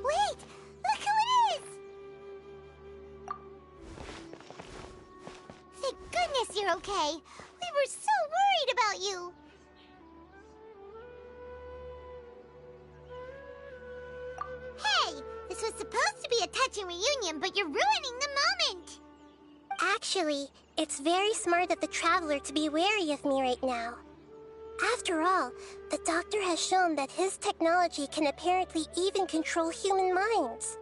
Wait! Look who it is! Thank goodness you're okay. We were so worried about you. Hey! This was supposed to be a touching reunion, but you're ruining the moment! Actually, it's very smart of the traveler to be wary of me right now. After all, the doctor has shown that his technology can apparently even control human minds.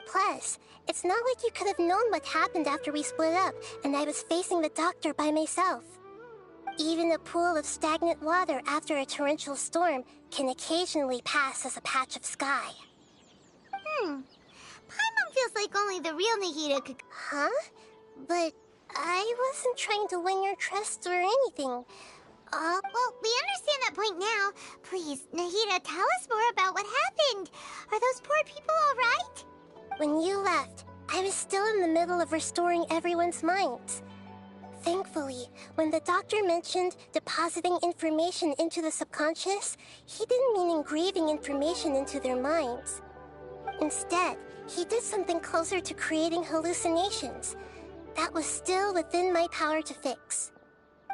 Plus, it's not like you could have known what happened after we split up and I was facing the doctor by myself. Even a pool of stagnant water after a torrential storm can occasionally pass as a patch of sky. Paimon feels like only the real Nahida could... Huh? But I wasn't trying to win your trust or anything. Well, we understand that point now. Please, Nahida, tell us more about what happened. Are those poor people all right? When you left, I was still in the middle of restoring everyone's minds. Thankfully, when the doctor mentioned depositing information into the subconscious, he didn't mean engraving information into their minds. Instead, he did something closer to creating hallucinations. That was still within my power to fix.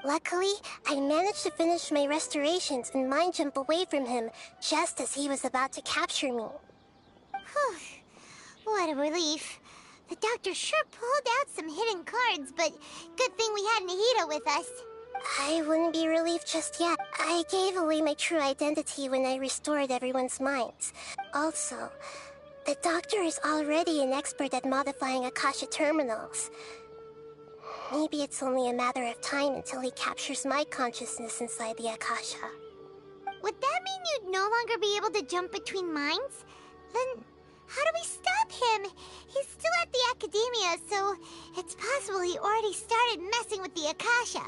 Luckily, I managed to finish my restorations and mind jump away from him just as he was about to capture me. Whew. What a relief. The doctor sure pulled out some hidden cards, but good thing we had Nahida with us. I wouldn't be relieved just yet. I gave away my true identity when I restored everyone's minds. Also, the doctor is already an expert at modifying Akasha terminals. Maybe it's only a matter of time until he captures my consciousness inside the Akasha. Would that mean you'd no longer be able to jump between minds? Then how do we stop him? He's still at the academia, so it's possible he already started messing with the Akasha.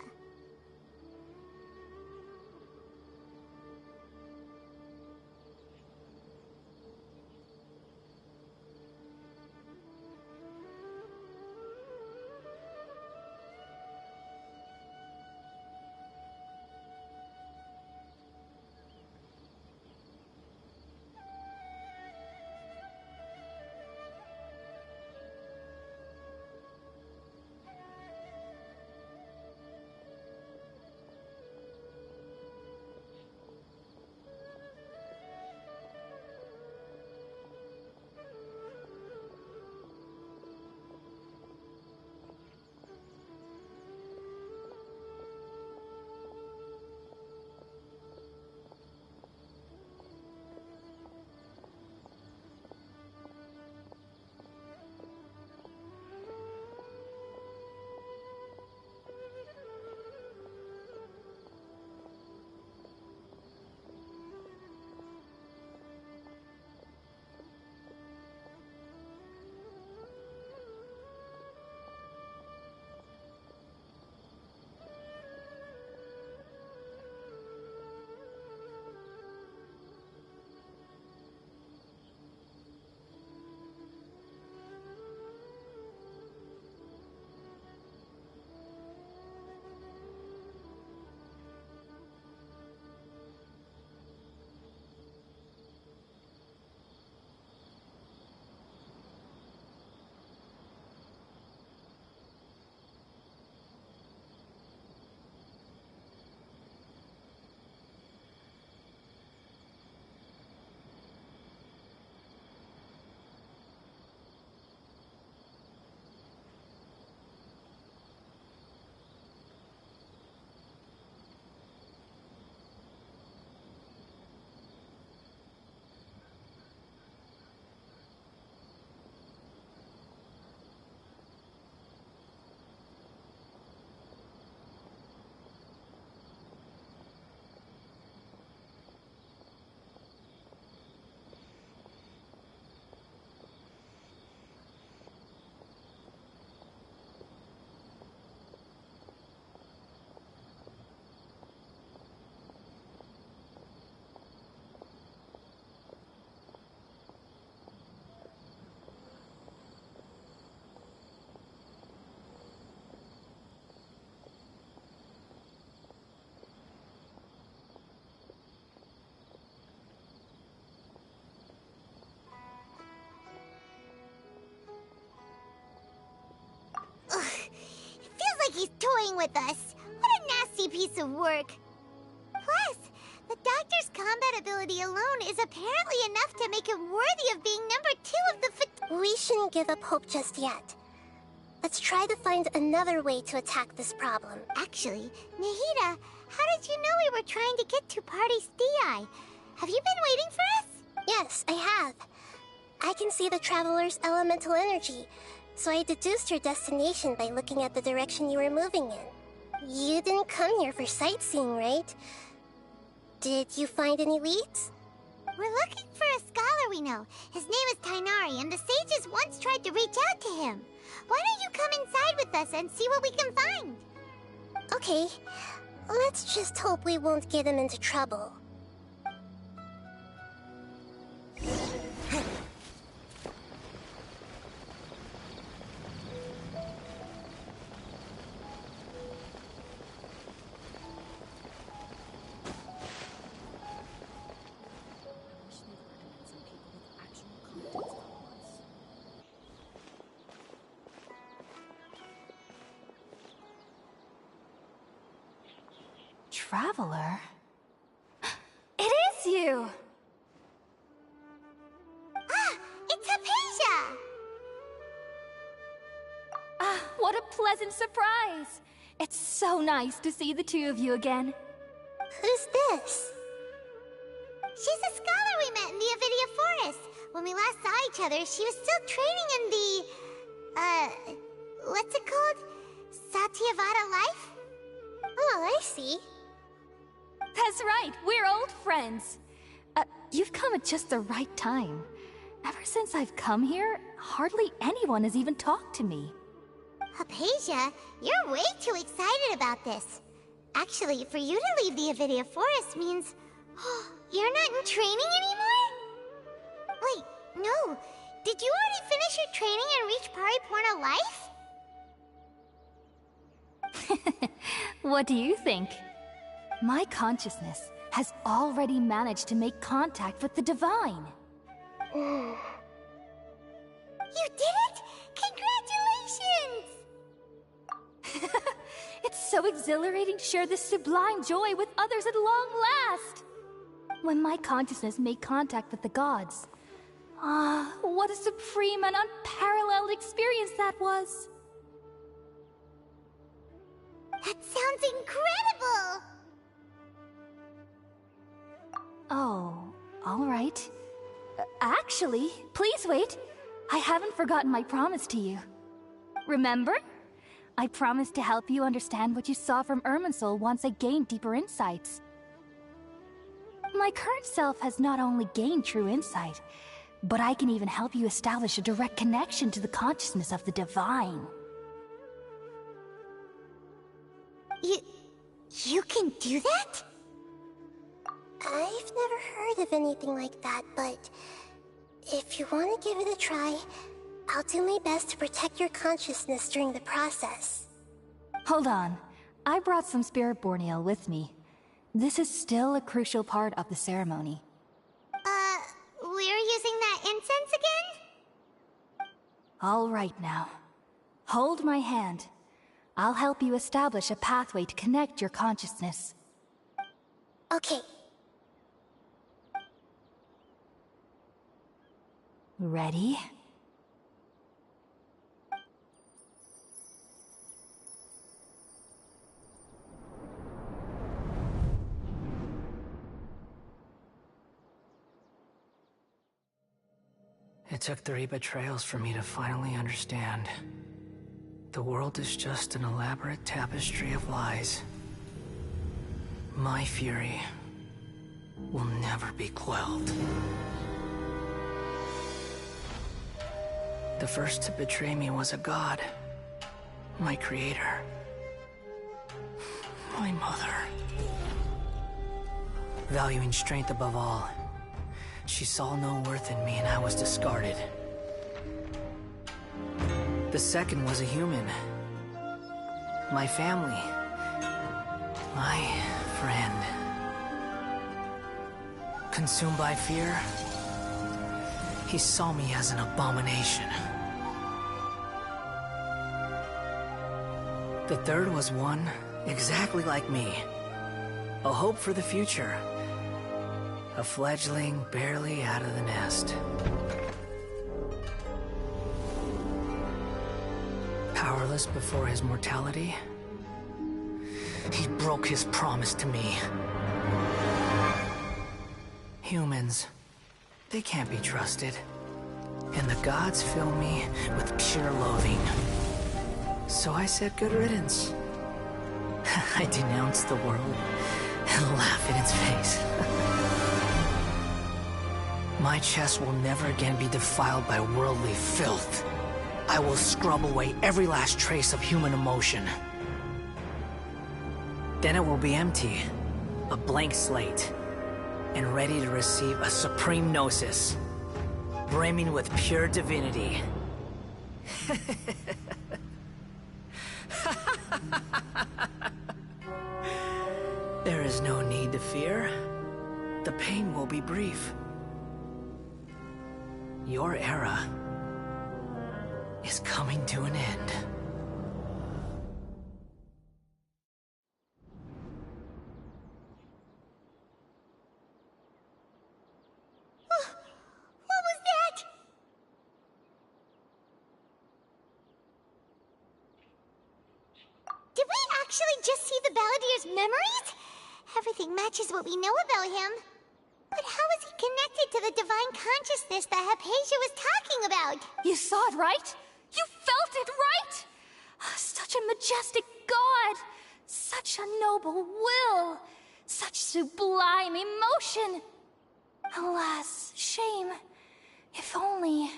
training with us. What a nasty piece of work. Plus, the doctor's combat ability alone is apparently enough to make him worthy of being #2 of the We shouldn't give up hope just yet. Let's try to find another way to attack this problem. Actually, Nahida, how did you know we were trying to get to Party's DI? Have you been waiting for us? Yes, I have. I can see the traveler's elemental energy, so I deduced your destination by looking at the direction you were moving in. You didn't come here for sightseeing, right? Did you find any leads? We're looking for a scholar we know. His name is Tainari, and the sages once tried to reach out to him. Why don't you come inside with us and see what we can find? Okay, let's just hope we won't get him into trouble. Traveler? It is you! Ah, it's Hypatia! Ah, what a pleasant surprise! It's so nice to see the two of you again. Who's this? She's a scholar we met in the Avidia Forest. When we last saw each other, she was still training in the... what's it called? Satyavada life? Oh, I see. That's right, we're old friends. You've come at just the right time. Ever since I've come here, hardly anyone has even talked to me. Hypatia, you're way too excited about this. Actually, for you to leave the Avidia Forest means... you're not in training anymore? Wait, no. Did you already finish your training and reach Pariporno life? What do you think? My consciousness has already managed to make contact with the divine. You did it! Congratulations! It's so exhilarating to share this sublime joy with others at long last! When my consciousness made contact with the gods, what a supreme and unparalleled experience that was! That sounds incredible! Oh, all right. Actually, please wait. I haven't forgotten my promise to you. Remember? I promised to help you understand what you saw from Irminsul once I gained deeper insights. My current self has not only gained true insight, but I can even help you establish a direct connection to the consciousness of the divine. You can do that? I've never heard of anything like that, but if you want to give it a try, I'll do my best to protect your consciousness during the process. Hold on. I brought some spirit borneal with me. This is still a crucial part of the ceremony. We're using that incense again? All right now. Hold my hand. I'll help you establish a pathway to connect your consciousness. Okay. Ready? It took 3 betrayals for me to finally understand. The world is just an elaborate tapestry of lies. My fury will never be quelled. The first to betray me was a god. My creator. My mother. Valuing strength above all, she saw no worth in me and I was discarded. The second was a human. My family. My friend. Consumed by fear, he saw me as an abomination. The third was one exactly like me. A hope for the future. A fledgling barely out of the nest. Powerless before his mortality, he broke his promise to me. Humans, they can't be trusted. And the gods fill me with pure loathing. So I said good riddance. I denounce the world and laugh in its face. My chest will never again be defiled by worldly filth. I will scrub away every last trace of human emotion. Then it will be empty, a blank slate, and ready to receive a supreme gnosis, brimming with pure divinity. There is no need to fear. The pain will be brief. Your era is coming to an end. What was that? Did we actually just see the Balladier's memories? Everything matches what we know about him. But how is he connected to the divine consciousness that Hypatia was talking about? You saw it, right? You felt it, right? Such a majestic god! Such a noble will! Such sublime emotion! Alas, shame. If only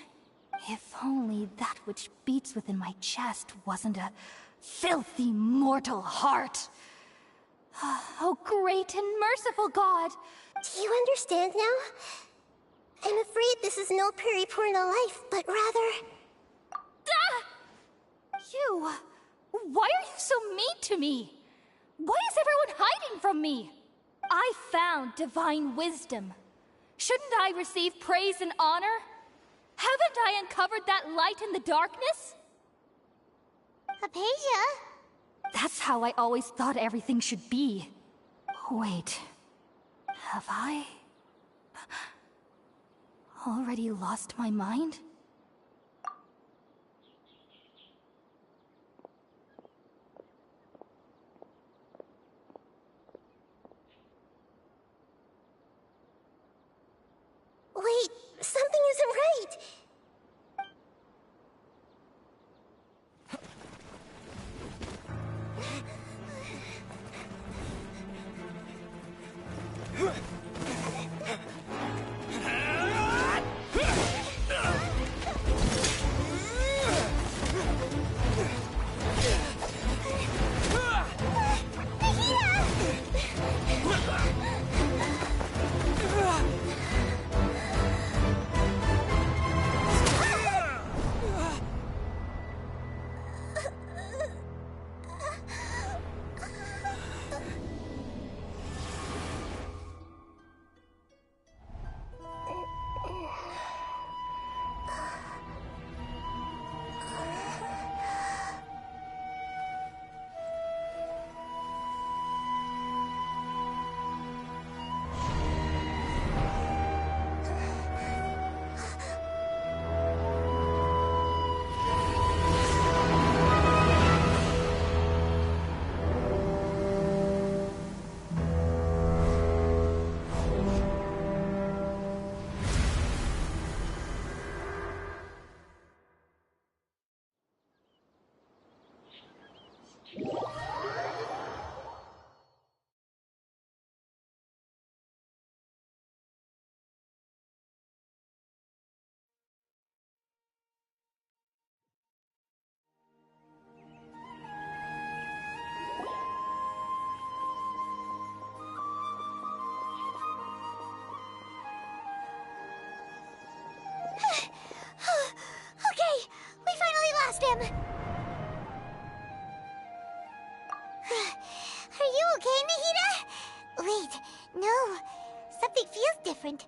that which beats within my chest wasn't a filthy mortal heart. Oh, great and merciful God! Do you understand now? I'm afraid this is no periporno life, but rather... You... Why are you so mean to me? Why is everyone hiding from me? I found divine wisdom. Shouldn't I receive praise and honor? Haven't I uncovered that light in the darkness? Hypatia? That's how I always thought everything should be. Wait... Have I... already lost my mind? Wait, something isn't right. him! Are you okay, Nahida? Wait, no. Something feels different.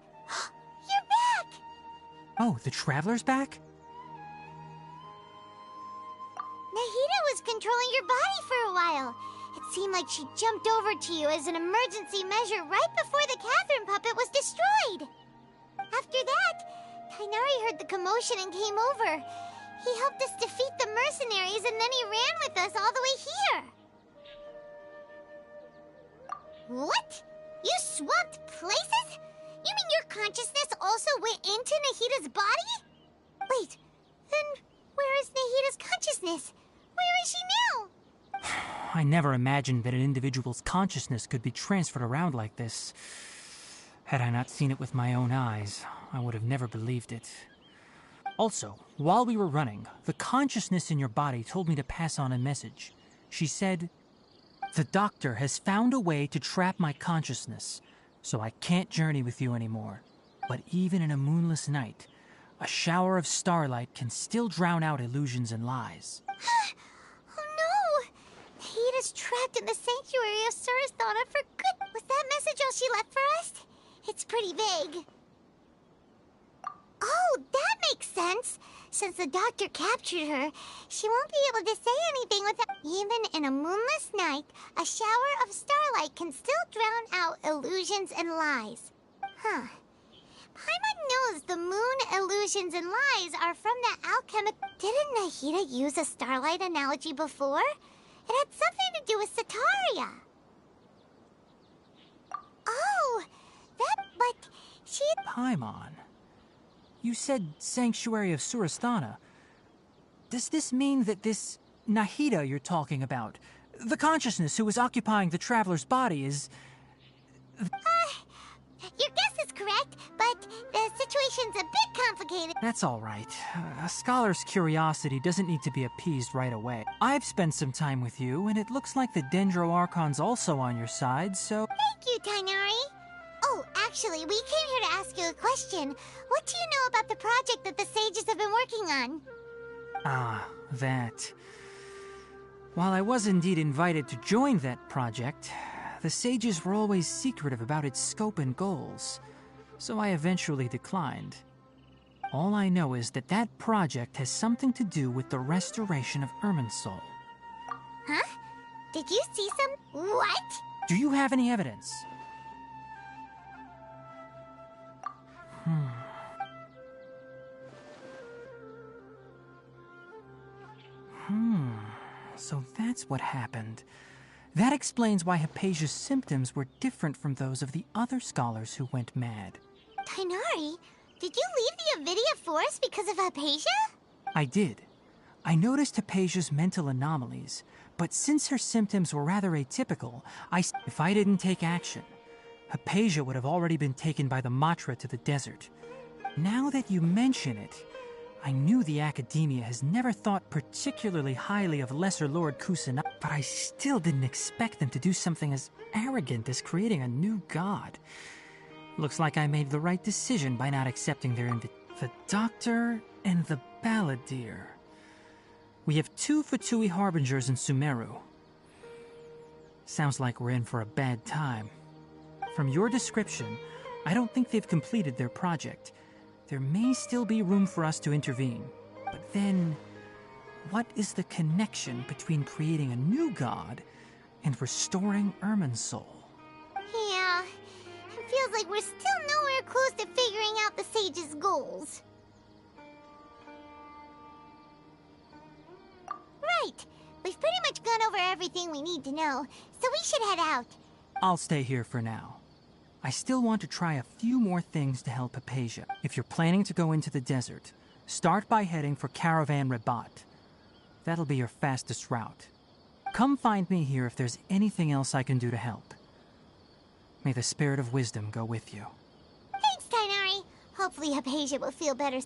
You're back! Oh, the Traveler's back? Nahida was controlling your body for a while. It seemed like she jumped over to you as an emergency measure right before the Catherine puppet was destroyed. After that, Tainari heard the commotion and came over. He helped us defeat the mercenaries and then he ran with us all the way here. What? You swapped places? You mean your consciousness also went into Nahida's body? Wait, then where is Nahida's consciousness? Where is she now? I never imagined that an individual's consciousness could be transferred around like this. Had I not seen it with my own eyes, I would have never believed it. Also, while we were running, the consciousness in your body told me to pass on a message. She said, "The doctor has found a way to trap my consciousness, so I can't journey with you anymore. But even in a moonless night, a shower of starlight can still drown out illusions and lies." Oh no! Nahida's trapped in the sanctuary of Surasthana for good. Was that message all she left for us? It's pretty vague. Oh, that makes sense. Since the doctor captured her, she won't be able to say anything without... Even in a moonless night, a shower of starlight can still drown out illusions and lies. Huh. Paimon knows the moon illusions and lies are from the alchemic... Didn't Nahida use a starlight analogy before? It had something to do with Sataria. Oh, that... But she... Paimon, you said Sanctuary of Surasthana. Does this mean that this Nahida you're talking about, the consciousness who is occupying the traveler's body, is... Your guess is correct, but the situation's a bit complicated. That's all right. A scholar's curiosity doesn't need to be appeased right away. I've spent some time with you, and it looks like the Dendro Archon's also on your side, so... Thank you, Tainari. Oh, actually, we came here to ask you a question. What do you know about the project that the sages have been working on? Ah, that. While I was indeed invited to join that project, the sages were always secretive about its scope and goals, so I eventually declined. All I know is that that project has something to do with the restoration of Irminsul. Huh? Did you see some... What? Do you have any evidence? So that's what happened. That explains why Hypatia's symptoms were different from those of the other scholars who went mad. Tainari, did you leave the Avidia Forest because of Hypatia? I did. I noticed Hypatia's mental anomalies, but since her symptoms were rather atypical, if I didn't take action, Hypatia would have already been taken by the Matra to the desert. Now that you mention it, I knew the Academia has never thought particularly highly of Lesser Lord Kusanagi, but I still didn't expect them to do something as arrogant as creating a new god. Looks like I made the right decision by not accepting their invitation. The Doctor and the Balladeer. We have 2 Fatui Harbingers in Sumeru. Sounds like we're in for a bad time. From your description, I don't think they've completed their project. There may still be room for us to intervene. But then, what is the connection between creating a new god and restoring Irminsul? Yeah, it feels like we're still nowhere close to figuring out the sage's goals. Right, we've pretty much gone over everything we need to know, so we should head out. I'll stay here for now. I still want to try a few more things to help Hypatia. If you're planning to go into the desert, start by heading for Caravan Rabat. That'll be your fastest route. Come find me here if there's anything else I can do to help. May the spirit of wisdom go with you. Thanks, Tainari. Hopefully Hypatia will feel better.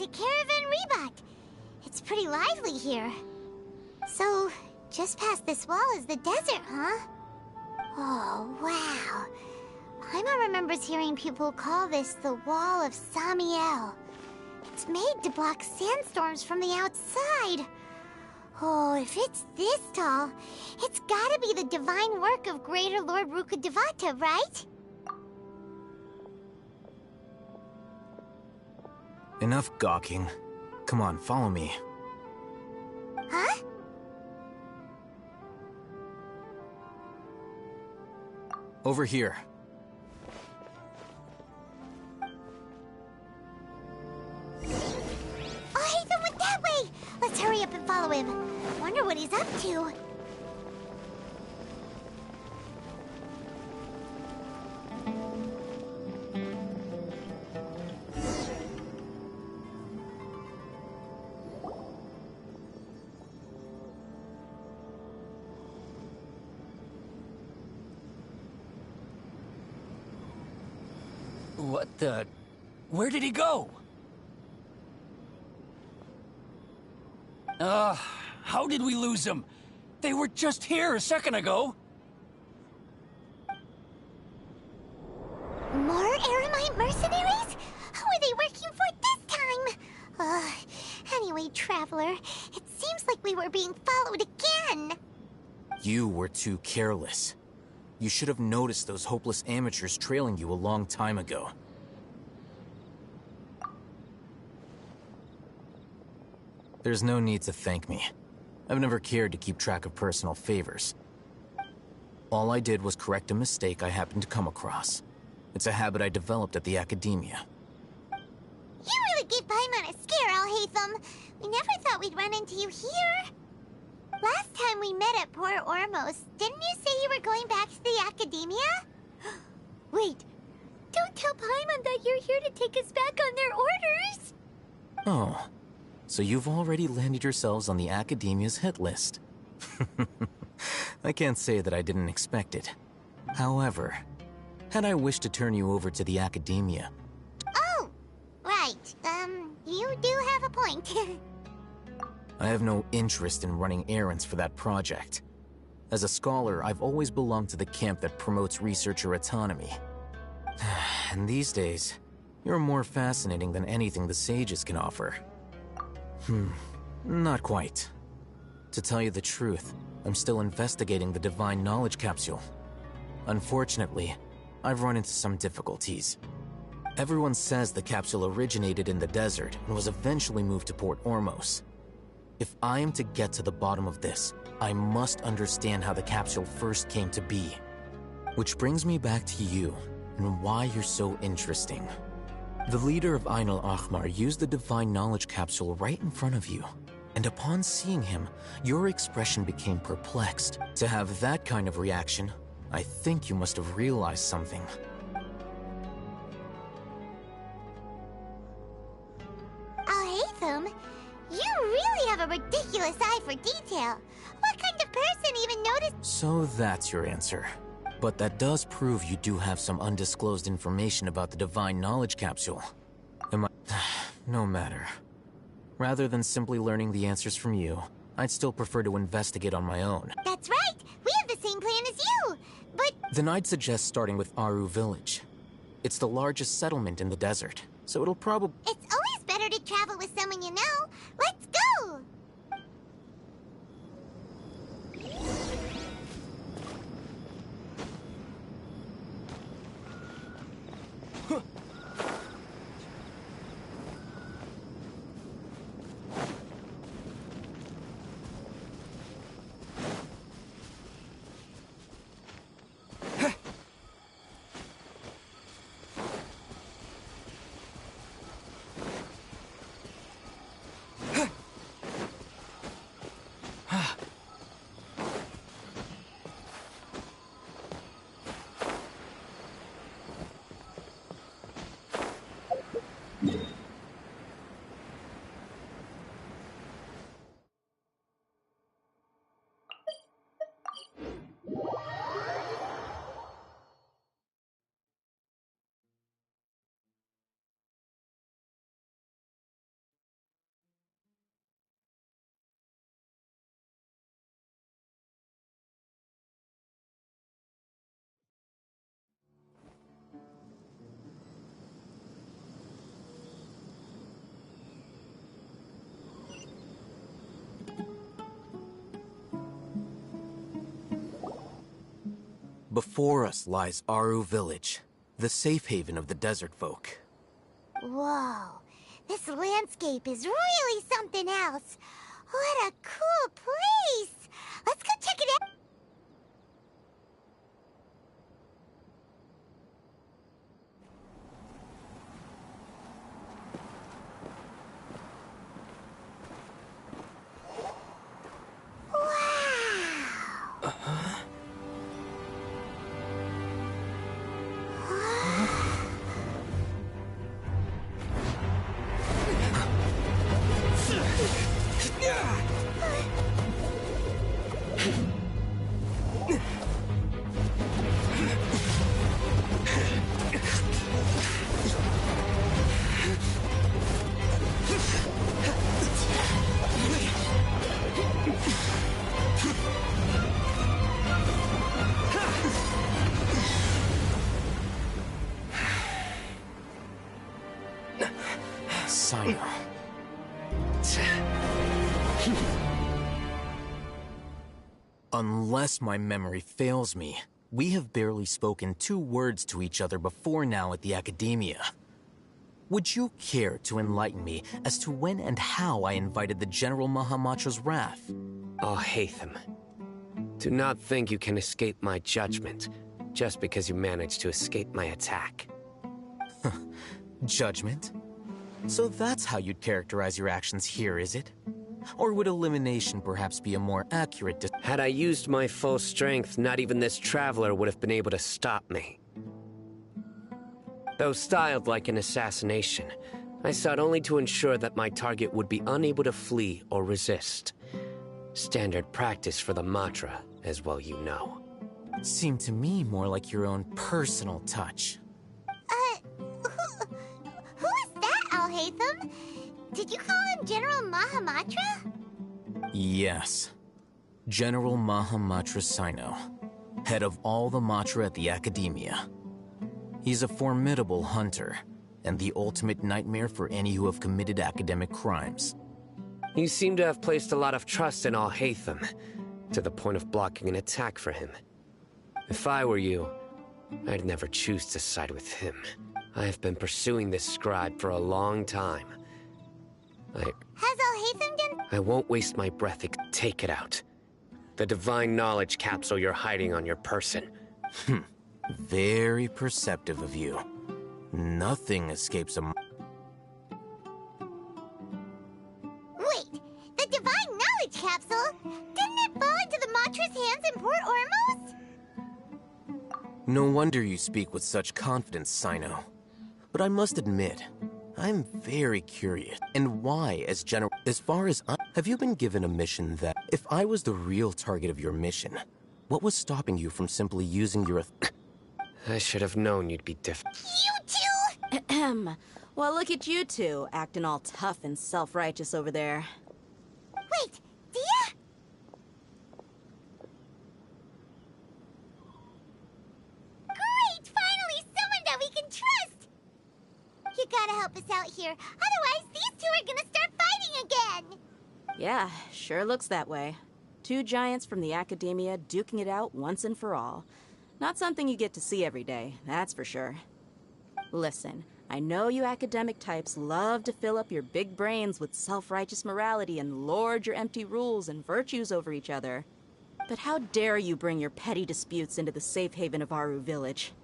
to Caravan Rebot. It's pretty lively here. So, just past this wall is the desert, huh? Oh, wow. Paimon remembers hearing people call this the Wall of Samiel. It's made to block sandstorms from the outside. Oh, if it's this tall, it's gotta be the divine work of Greater Lord Rukkhadevata, right? Enough gawking. Come on, follow me. Huh? Over here. Oh, Haytham went that way! Let's hurry up and follow him. Wonder what he's up to. What the... Where did he go? How did we lose them? They were just here a second ago. More Eremite mercenaries? Who are they working for this time? Anyway, Traveler, it seems like we were being followed again. You were too careless. You should have noticed those hopeless amateurs trailing you a long time ago. There's no need to thank me. I've never cared to keep track of personal favors. All I did was correct a mistake I happened to come across. It's a habit I developed at the academia. You really gave Paimon a scare, Alhaitham. We never thought we'd run into you here. Last time we met at Port Ormos, didn't you say you were going back to the academia? Wait, don't tell Paimon that you're here to take us back on their orders. Oh, so you've already landed yourselves on the academia's hit list. I can't say that I didn't expect it. However, had I wished to turn you over to the academia... Oh, right. You do have a point. I have no interest in running errands for that project. As a scholar, I've always belonged to the camp that promotes researcher autonomy. And these days, you're more fascinating than anything the sages can offer. Not quite. To tell you the truth, I'm still investigating the Divine Knowledge Capsule. Unfortunately, I've run into some difficulties. Everyone says the capsule originated in the desert and was eventually moved to Port Ormos. If I am to get to the bottom of this, I must understand how the capsule first came to be. Which brings me back to you, and why you're so interesting. The leader of Ain al-Ahmar used the Divine Knowledge Capsule right in front of you, and upon seeing him, your expression became perplexed. To have that kind of reaction, I think you must have realized something. Alhaitham, you really have a ridiculous eye for detail. What kind of person even noticed? So that's your answer. But that does prove you do have some undisclosed information about the Divine Knowledge Capsule. Am I... No matter. Rather than simply learning the answers from you, I'd still prefer to investigate on my own. That's right! We have the same plan as you! But... Then I'd suggest starting with Aru Village. It's the largest settlement in the desert, so it'll probably... It's always better to travel with someone you know. Let's go! Before us lies Aru Village, the safe haven of the desert folk. Whoa, this landscape is really something else. What a cool place! Let's go check it out! Unless my memory fails me, we have barely spoken 2 words to each other before now at the Academia. Would you care to enlighten me as to when and how I invited the General Mahamatra's wrath? Oh, Haytham. Do not think you can escape my judgment, just because you managed to escape my attack. Judgment? So that's how you'd characterize your actions here, is it? Or would elimination perhaps be a more accurate Had I used my full strength, not even this traveler would have been able to stop me. Though styled like an assassination, I sought only to ensure that my target would be unable to flee or resist. Standard practice for the Matra, as well you know. Seemed to me more like your own personal touch. Who is that, Alhaitham? Did you call him General Mahamatra? Yes. General Mahamatra Sino, head of all the Matra at the Academia. He's a formidable hunter, and the ultimate nightmare for any who have committed academic crimes. You seem to have placed a lot of trust in Alhaitham, to the point of blocking an attack for him. If I were you, I'd never choose to side with him. I have been pursuing this scribe for a long time. Has Alhaitham done— I won't waste my breath. Take it out. The divine knowledge capsule you're hiding on your person. Very perceptive of you. Nothing escapes a... Wait, the divine knowledge capsule? Didn't it fall into the Matra's hands in Port Ormos? No wonder you speak with such confidence, Sino. But I must admit, I'm very curious. And why, as general... As far as have you been given a mission that... If I was the real target of your mission, what was stopping you from simply using your... I should have known you'd be different. You two! Ahem. Well, look at you two, acting all tough and self-righteous over there. Wait, Dia? Great! Finally, someone that we can trust! You gotta help us out here, otherwise these two are gonna start fighting again! Yeah, sure looks that way. 2 giants from the Academia duking it out once and for all. Not something you get to see every day, that's for sure. Listen, I know you academic types love to fill up your big brains with self-righteous morality and lord your empty rules and virtues over each other. But how dare you bring your petty disputes into the safe haven of Aru Village?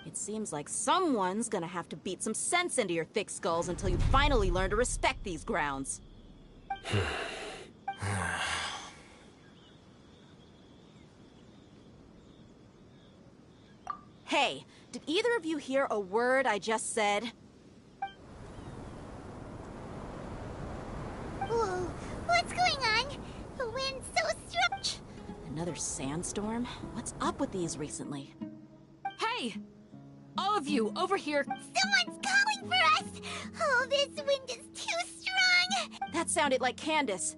It seems like someone's gonna have to beat some sense into your thick skulls until you finally learn to respect these grounds. Hey, did either of you hear a word I just said? Whoa, what's going on? The wind's so strong. Another sandstorm? What's up with these recently? Hey! All of you, over here! Someone's calling for us! Oh, this wind is too strong! That sounded like Candace.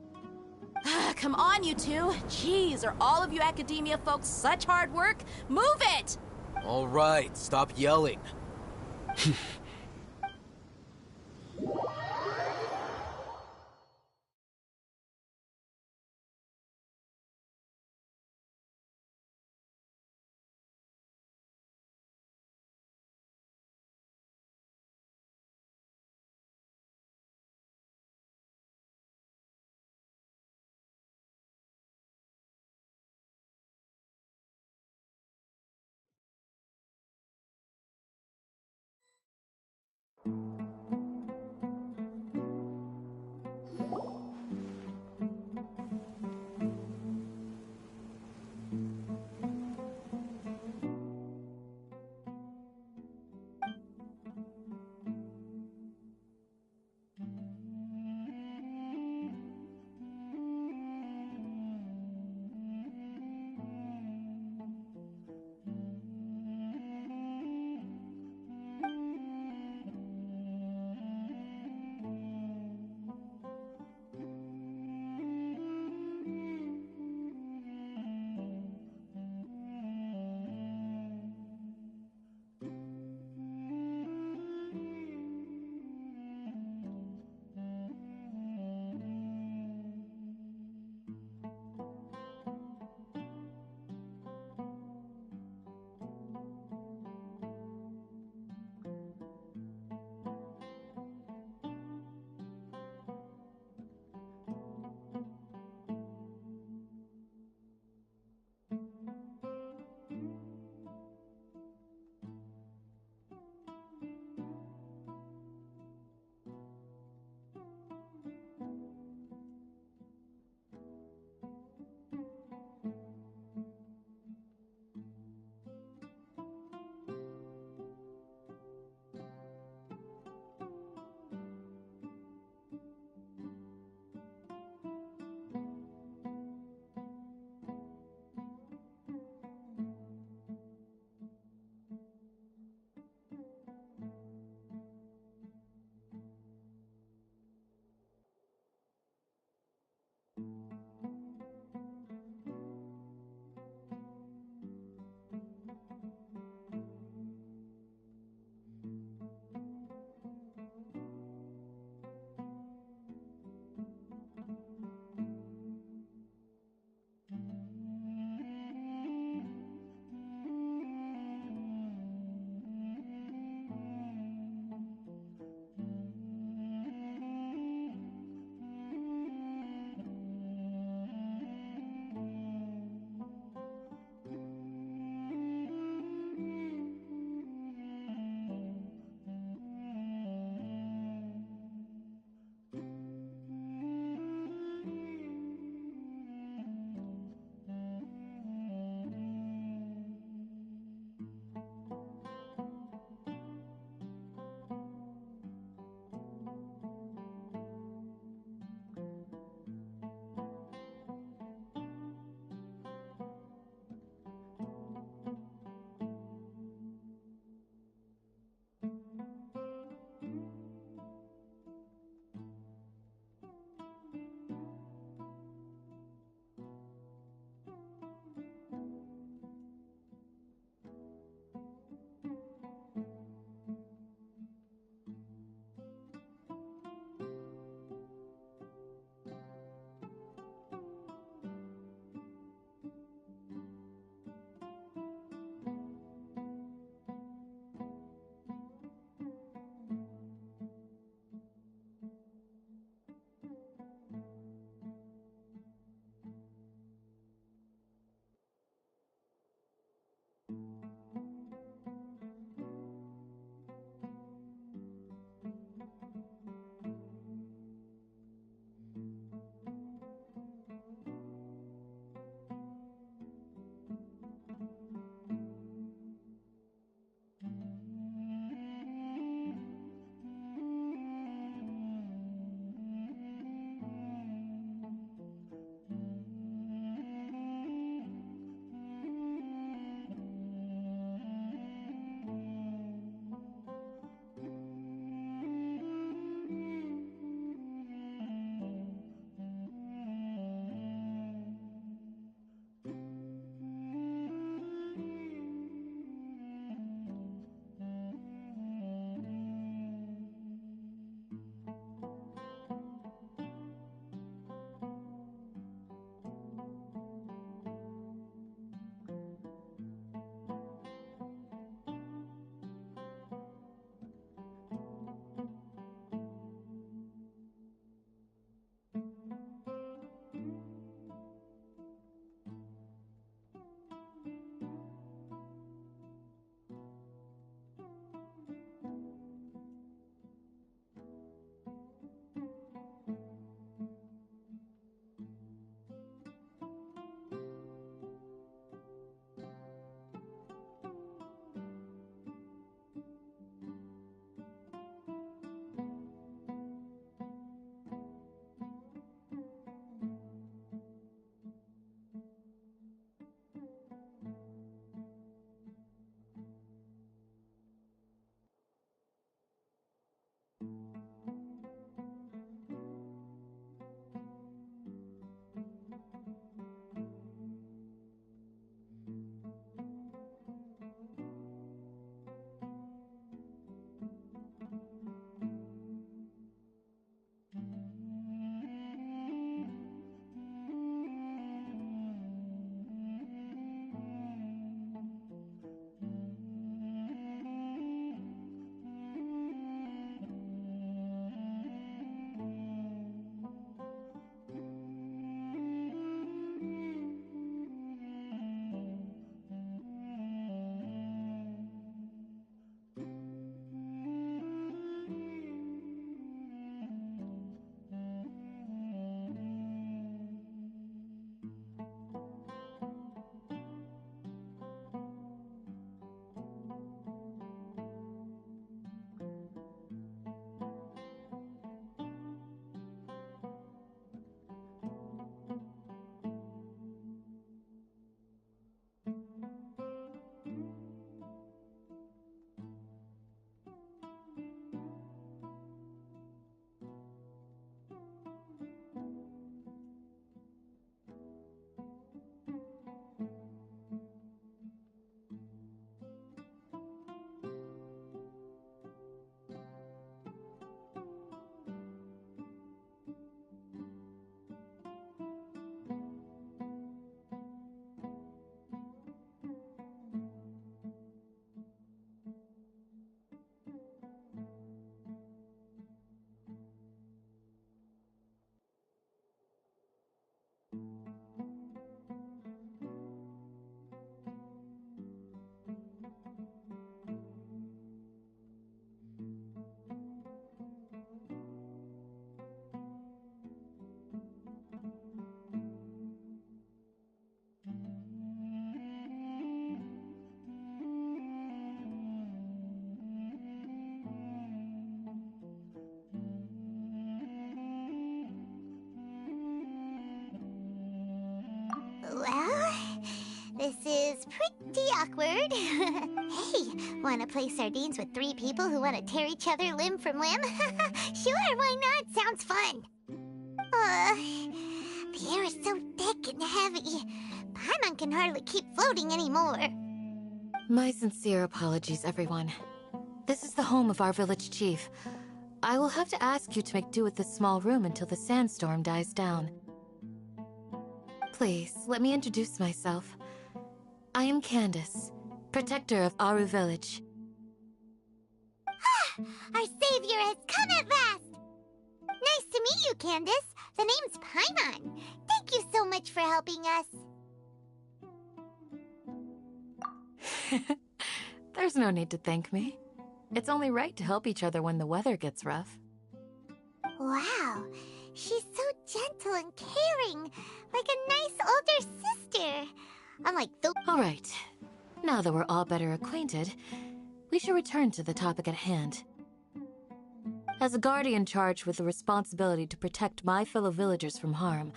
Come on, you two. Jeez, are all of you Academia folks such hard work? Move it! All right, stop yelling. awkward. Hey, wanna play sardines with 3 people who wanna tear each other limb from limb? Sure, why not? Sounds fun. The air is so thick and heavy. Paimon can hardly keep floating anymore. My sincere apologies, everyone. This is the home of our village chief. I will have to ask you to make do with this small room until the sandstorm dies down. Please, let me introduce myself. I am Candace, protector of Aru Village. Our savior has come at last! Nice to meet you, Candace. The name's Paimon. Thank you so much for helping us. There's no need to thank me. It's only right to help each other when the weather gets rough. Wow, she's so gentle and caring, like a nice older sister. Unlike the... All right. Now that we're all better acquainted, we should return to the topic at hand. As a guardian charged with the responsibility to protect my fellow villagers from harm,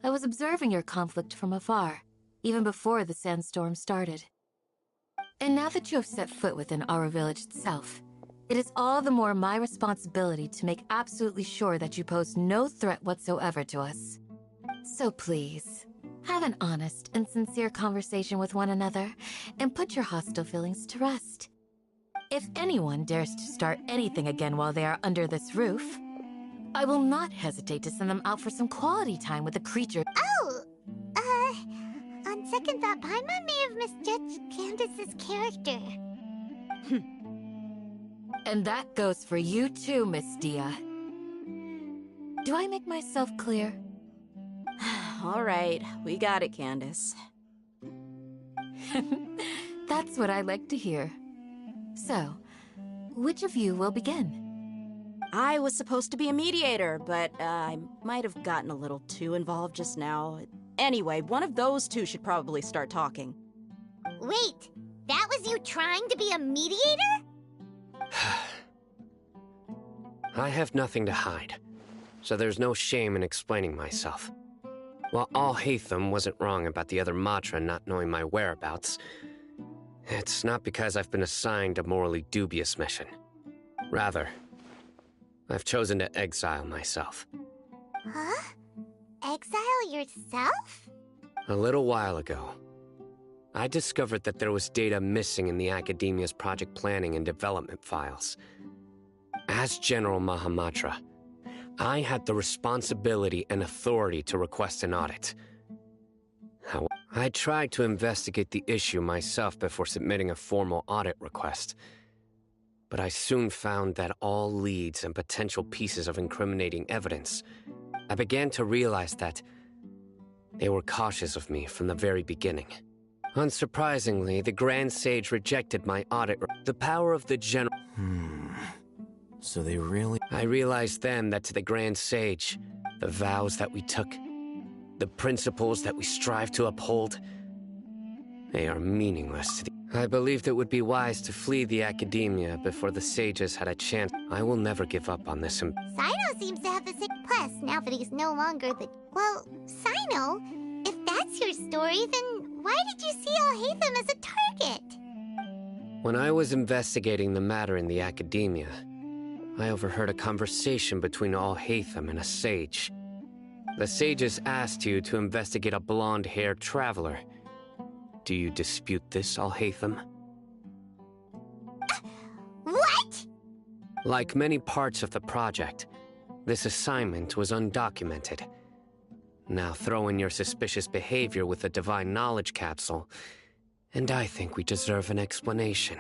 I was observing your conflict from afar, even before the sandstorm started. And now that you have set foot within our village itself, it is all the more my responsibility to make absolutely sure that you pose no threat whatsoever to us. So please, have an honest and sincere conversation with one another, and put your hostile feelings to rest. If anyone dares to start anything again while they are under this roof, I will not hesitate to send them out for some quality time with the creature. Oh! On second thought, Paimon may have misjudged Candace's character. And that goes for you too, Miss Dia. Do I make myself clear? All right, we got it, Candace. That's what I like to hear. So, which of you will begin? I was supposed to be a mediator, but I might have gotten a little too involved just now. Anyway, one of those two should probably start talking. Wait, that was you trying to be a mediator? I have nothing to hide, so there's no shame in explaining myself. While Alhaitham wasn't wrong about the other Matra not knowing my whereabouts, it's not because I've been assigned a morally dubious mission. Rather, I've chosen to exile myself. Huh? Exile yourself? A little while ago, I discovered that there was data missing in the Academia's project planning and development files. As General Mahamatra, I had the responsibility and authority to request an audit. However, I tried to investigate the issue myself before submitting a formal audit request. But I soon found that all leads and potential pieces of incriminating evidence, I began to realize that they were cautious of me from the very beginning. Unsurprisingly, the Grand Sage rejected my audit. The power of the General... So they really... I realized then that to the Grand Sage, the vows that we took, the principles that we strive to uphold, they are meaningless to the... I believed it would be wise to flee the Academia before the sages had a chance. I will never give up on this. Sino seems to have the same... Plus, now that he's no longer the... Well, Sino, if that's your story, then why did you see Alhaitham as a target? When I was investigating the matter in the Academia, I overheard a conversation between Alhaitham and a sage. The sages asked you to investigate a blonde-haired traveler. Do you dispute this, Alhaitham? What? Like many parts of the project, this assignment was undocumented. Now throw in your suspicious behavior with the Divine Knowledge Capsule, and I think we deserve an explanation.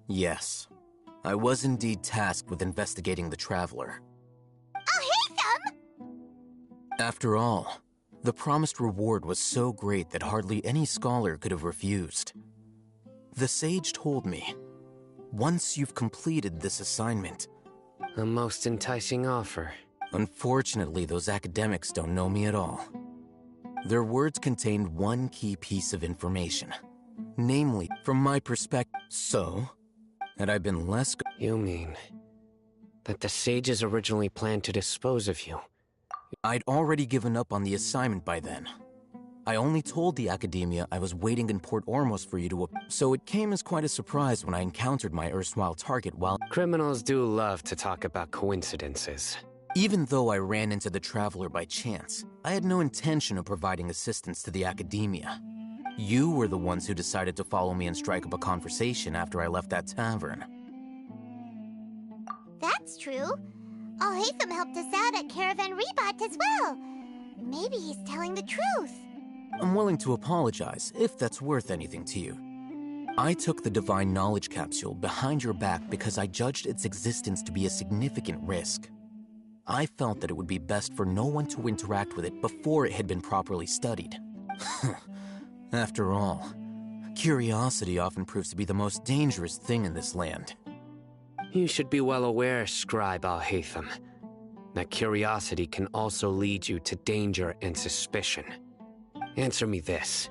Yes. I was indeed tasked with investigating the Traveler. Alhaitham! After all, the promised reward was so great that hardly any scholar could have refused. The sage told me, once you've completed this assignment... A most enticing offer. Unfortunately, those academics don't know me at all. Their words contained one key piece of information. Namely, from my perspective... So, had I been less... You mean that the sages originally planned to dispose of you? I'd already given up on the assignment by then. I only told the Academia I was waiting in Port Ormos for you to so it came as quite a surprise when I encountered my erstwhile target while— Criminals do love to talk about coincidences. Even though I ran into the Traveler by chance, I had no intention of providing assistance to the Academia. You were the ones who decided to follow me and strike up a conversation after I left that tavern. That's true. Al-Haytham helped us out at Caravan Rebat as well. Maybe he's telling the truth. I'm willing to apologize, if that's worth anything to you. I took the Divine Knowledge Capsule behind your back because I judged its existence to be a significant risk. I felt that it would be best for no one to interact with it before it had been properly studied. After all, curiosity often proves to be the most dangerous thing in this land. You should be well aware, Scribe Al-Haytham, that curiosity can also lead you to danger and suspicion. Answer me this.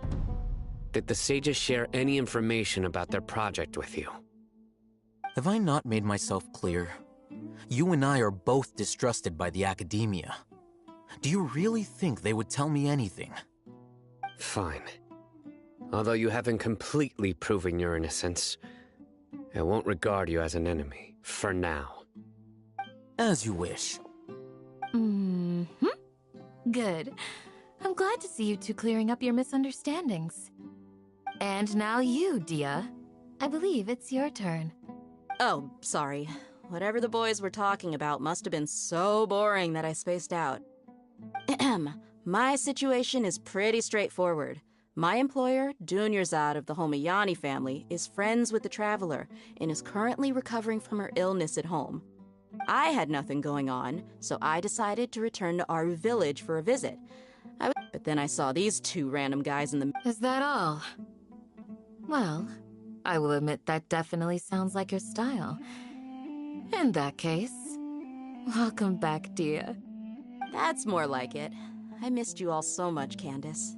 Did the sages share any information about their project with you? Have I not made myself clear? You and I are both distrusted by the Academia. Do you really think they would tell me anything? Fine. Although you haven't completely proven your innocence, I won't regard you as an enemy, for now. As you wish. Good. I'm glad to see you two clearing up your misunderstandings. And now you, Dia. I believe it's your turn. Oh, sorry. Whatever the boys were talking about must have been so boring that I spaced out. My situation is pretty straightforward. My employer, Dunyarzad of the Homayani family, is friends with the Traveler and is currently recovering from her illness at home. I had nothing going on, so I decided to return to Aru village for a visit. But then I saw these two random guys in the— Is that all? Well, I will admit that definitely sounds like your style. In that case, welcome back, Dia. That's more like it. I missed you all so much, Candace.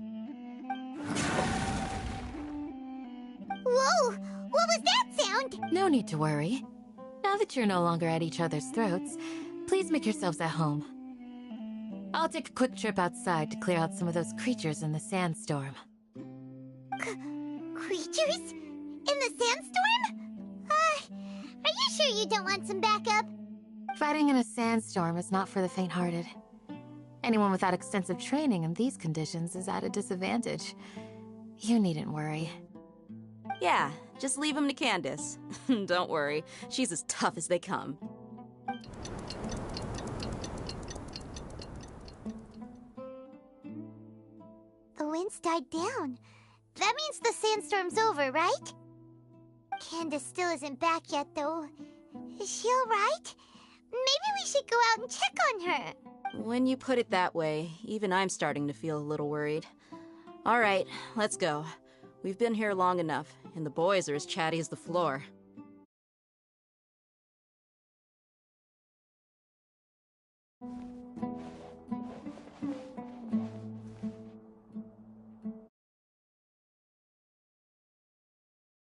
Whoa! What was that sound? No need to worry. Now that you're no longer at each other's throats, please make yourselves at home. I'll take a quick trip outside to clear out some of those creatures in the sandstorm. Creatures? In the sandstorm? Are you sure you don't want some backup? Fighting in a sandstorm is not for the faint-hearted. Anyone without extensive training in these conditions is at a disadvantage. You needn't worry. Yeah, just leave him to Candace. Don't worry, she's as tough as they come. The wind's died down. That means the sandstorm's over, right? Candace still isn't back yet, though. Is she alright? Maybe we should go out and check on her. When you put it that way, even I'm starting to feel a little worried. All right, let's go. We've been here long enough, and the boys are as chatty as the floor.